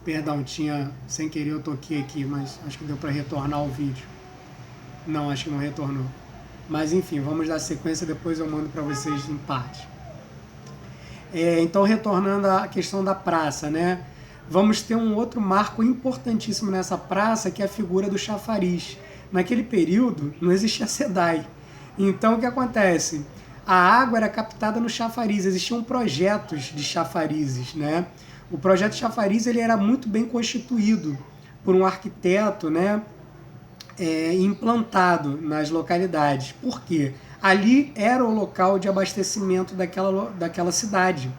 Perdão, sem querer eu toquei aqui, mas acho que deu para retornar o vídeo. Não, acho que não retornou. Mas enfim, vamos dar sequência, depois eu mando para vocês em parte. Então, retornando à questão da praça, né? Vamos ter um outro marco importantíssimo nessa praça, que é a figura do chafariz. Naquele período, não existia SEDAI. Então, o que acontece? A água era captada no chafariz, existiam projetos de chafarizes, né? O projeto de chafariz ele era muito bem constituído por um arquiteto, né? Implantado nas localidades. Por quê? Ali era o local de abastecimento daquela cidade.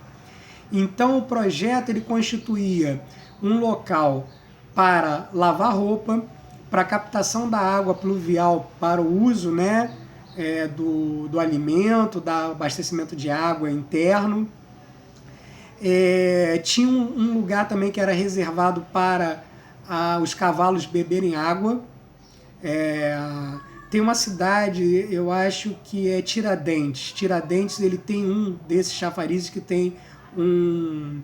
Então o projeto ele constituía um local para lavar roupa, para captação da água pluvial para o uso, né, do alimento, do abastecimento de água interno. Tinha um lugar também que era reservado para os cavalos beberem água. Tem uma cidade, eu acho que é Tiradentes. Tiradentes ele tem um desses chafarizes que tem um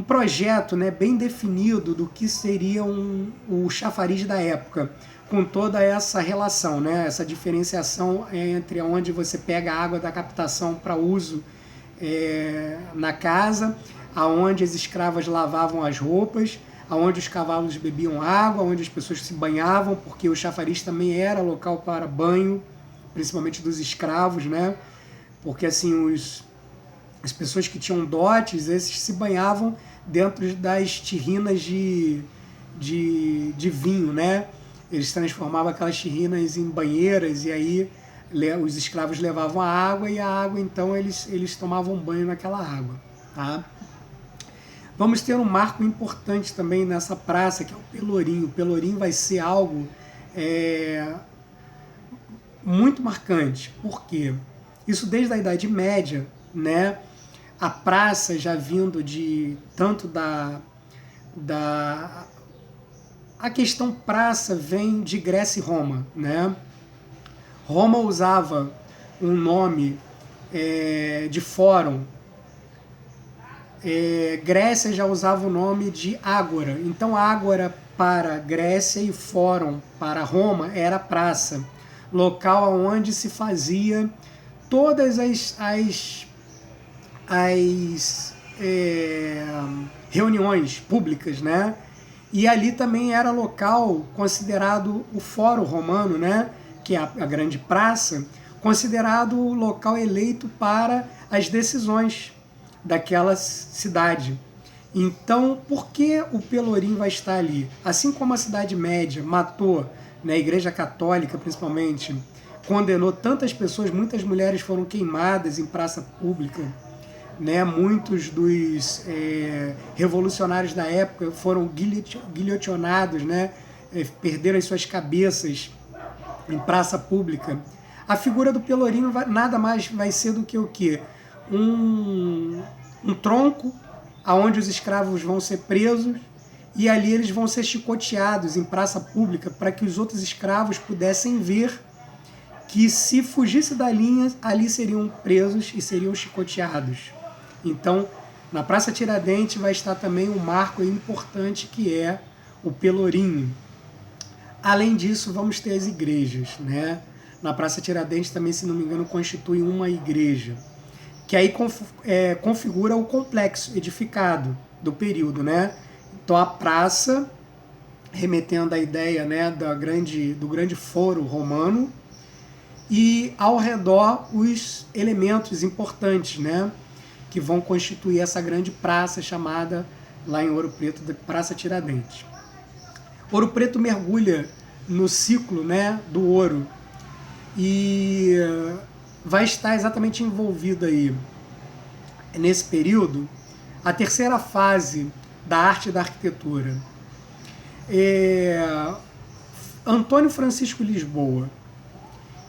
projeto, né, bem definido do que seria o chafariz da época, com toda essa relação, né, essa diferenciação entre onde você pega a água da captação para uso na casa, aonde as escravas lavavam as roupas, aonde os cavalos bebiam água, onde as pessoas se banhavam, porque o chafariz também era local para banho, principalmente dos escravos, né? Porque assim, as pessoas que tinham dotes, esses se banhavam dentro das tirrinas de vinho, né? Eles transformavam aquelas tirrinas em banheiras e aí os escravos levavam a água e a água, então, eles tomavam banho naquela água, tá? Vamos ter um marco importante também nessa praça, que é o Pelourinho. O Pelourinho vai ser algo muito marcante. Por quê? Isso desde a Idade Média, né? A praça já vindo de tanto a questão praça vem de Grécia e Roma, né? Roma usava um nome de fórum. Grécia já usava o nome de ágora. Então, ágora para Grécia e fórum para Roma era praça, local onde se fazia todas as reuniões públicas, né? E ali também era local considerado o fórum romano, né? Que é a grande praça, considerado o local eleito para as decisões daquela cidade. Então, por que o Pelourinho vai estar ali? Assim como a Cidade Média matou, né, a Igreja Católica principalmente, condenou tantas pessoas, muitas mulheres foram queimadas em praça pública, né, muitos dos revolucionários da época foram guilhotinados, né, perderam as suas cabeças em praça pública. A figura do Pelourinho nada mais vai ser do que o quê? Um tronco aonde os escravos vão ser presos e ali eles vão ser chicoteados em praça pública para que os outros escravos pudessem ver que se fugisse da linha, ali seriam presos e seriam chicoteados. Então, na Praça Tiradentes vai estar também um marco importante que é o Pelourinho. Além disso, vamos ter as igrejas, né? Na Praça Tiradentes também, se não me engano, constitui uma igreja, que aí configura o complexo edificado do período, né? Então a praça, remetendo à ideia, né, do grande foro romano, e ao redor os elementos importantes, né, que vão constituir essa grande praça chamada lá em Ouro Preto de Praça Tiradentes. Ouro Preto mergulha no ciclo, né, do ouro e vai estar exatamente envolvido aí, nesse período, a terceira fase da arte e da arquitetura. Antônio Francisco Lisboa.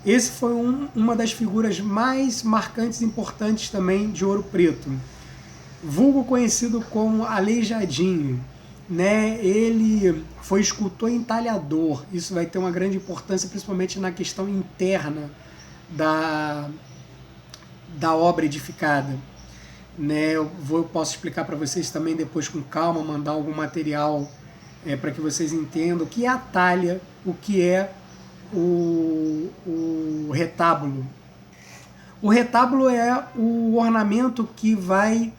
Esse foi uma das figuras mais marcantes e importantes também de Ouro Preto. Vulgo conhecido como Aleijadinho, né? Ele foi escultor e entalhador. Isso vai ter uma grande importância, principalmente na questão interna da obra edificada. né? Eu posso explicar para vocês também depois com calma, mandar algum material para que vocês entendam o que é a talha, o que é o retábulo. O retábulo é o ornamento que vai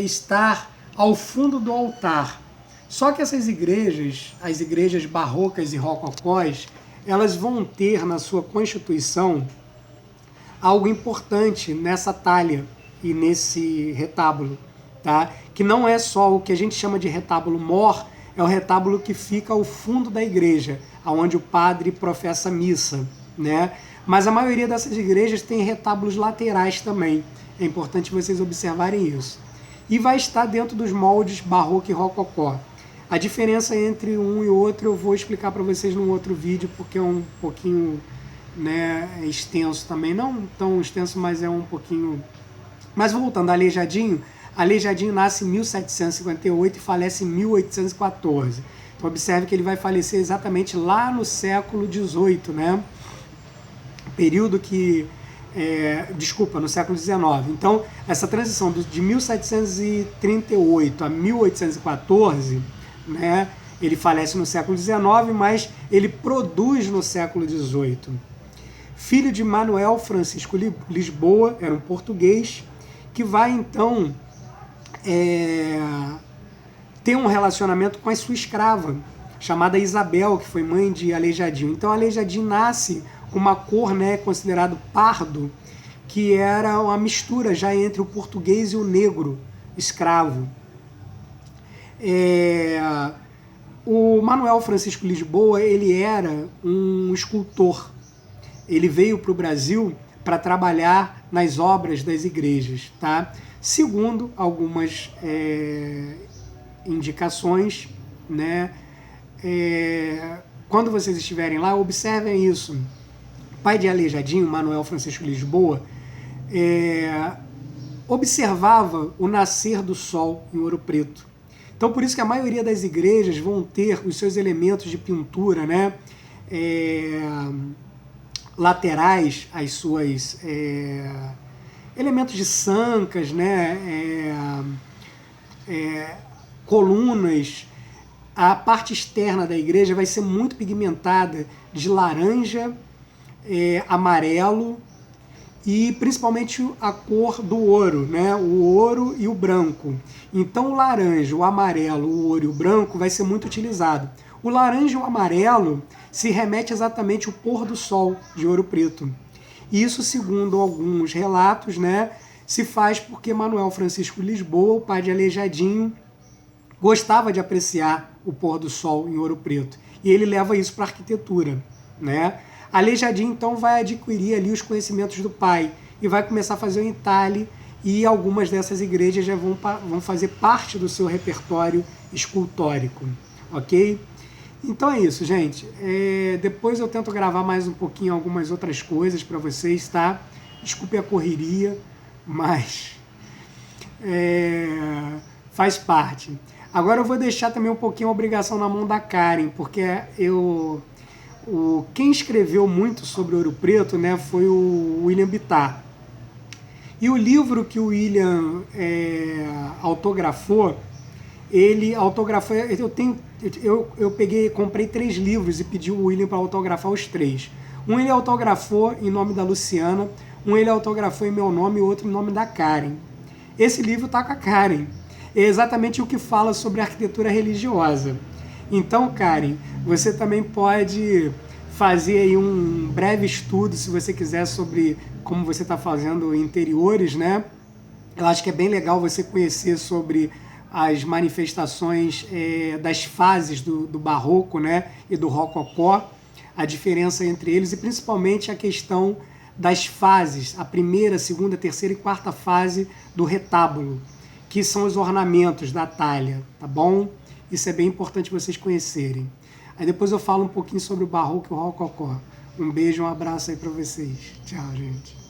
estar ao fundo do altar. Só que essas igrejas, as igrejas barrocas e rococós, elas vão ter na sua constituição algo importante nessa talha e nesse retábulo, tá? Que não é só o que a gente chama de retábulo mor, é o retábulo que fica ao fundo da igreja, onde o padre professa a missa, né? Mas a maioria dessas igrejas tem retábulos laterais também. É importante vocês observarem isso. E vai estar dentro dos moldes barroco e rococó. A diferença entre um e outro eu vou explicar para vocês num outro vídeo, porque é um pouquinho, né, extenso também. Não tão extenso, mas é um pouquinho... Mas voltando, Aleijadinho nasce em 1758 e falece em 1814. Então observe que ele vai falecer exatamente lá no século XVIII, né? Período que... no século XIX. Então, essa transição de 1738 a 1814, né, ele falece no século XIX, mas ele produz no século XVIII. Filho de Manuel Francisco Lisboa, era um português, que vai então ter um relacionamento com a sua escrava, chamada Isabel, que foi mãe de Aleijadinho. Então Aleijadinho nasce com uma cor, né, considerado pardo, que era uma mistura já entre o português e o negro escravo. O Manuel Francisco Lisboa, ele era um escultor. Ele veio para o Brasil para trabalhar nas obras das igrejas, tá? Segundo algumas indicações, né? Quando vocês estiverem lá, observem isso. O pai de Aleijadinho, Manuel Francisco Lisboa, observava o nascer do sol em Ouro Preto. Então, por isso que a maioria das igrejas vão ter os seus elementos de pintura, né, laterais, as suas elementos de sancas, né, colunas. A parte externa da igreja vai ser muito pigmentada de laranja, amarelo e principalmente a cor do ouro, né? O ouro e o branco. Então o laranja, o amarelo, o ouro e o branco vai ser muito utilizado. O laranja e o amarelo se remete exatamente ao pôr do sol de Ouro Preto. Isso, segundo alguns relatos, né, se faz porque Manuel Francisco Lisboa, o pai de Aleijadinho, gostava de apreciar o pôr do sol em Ouro Preto. E ele leva isso para a arquitetura, né? Aleijadinho, então, vai adquirir ali os conhecimentos do pai e vai começar a fazer o entalhe, e algumas dessas igrejas já vão fazer parte do seu repertório escultórico, ok? Então é isso, gente. Depois eu tento gravar mais um pouquinho algumas outras coisas para vocês, tá? Desculpe a correria, mas faz parte. Agora eu vou deixar também um pouquinho a obrigação na mão da Karen, porque quem escreveu muito sobre Ouro Preto, né, foi o William Bittar. E o livro que o William autografou, eu comprei 3 livros e pedi o William para autografar os 3. Um ele autografou em nome da Luciana, um ele autografou em meu nome e outro em nome da Karen. Esse livro está com a Karen. É exatamente o que fala sobre arquitetura religiosa. Então, Karen, você também pode fazer aí um breve estudo, se você quiser, sobre como você está fazendo interiores, né? Eu acho que é bem legal você conhecer sobre as manifestações das fases do barroco, né, e do rococó, a diferença entre eles e principalmente a questão das fases, a primeira, segunda, terceira e quarta fase do retábulo, que são os ornamentos da talha, tá bom? Isso é bem importante vocês conhecerem. Aí depois eu falo um pouquinho sobre o barroco e o rococó. Um beijo, um abraço aí para vocês. Tchau, gente.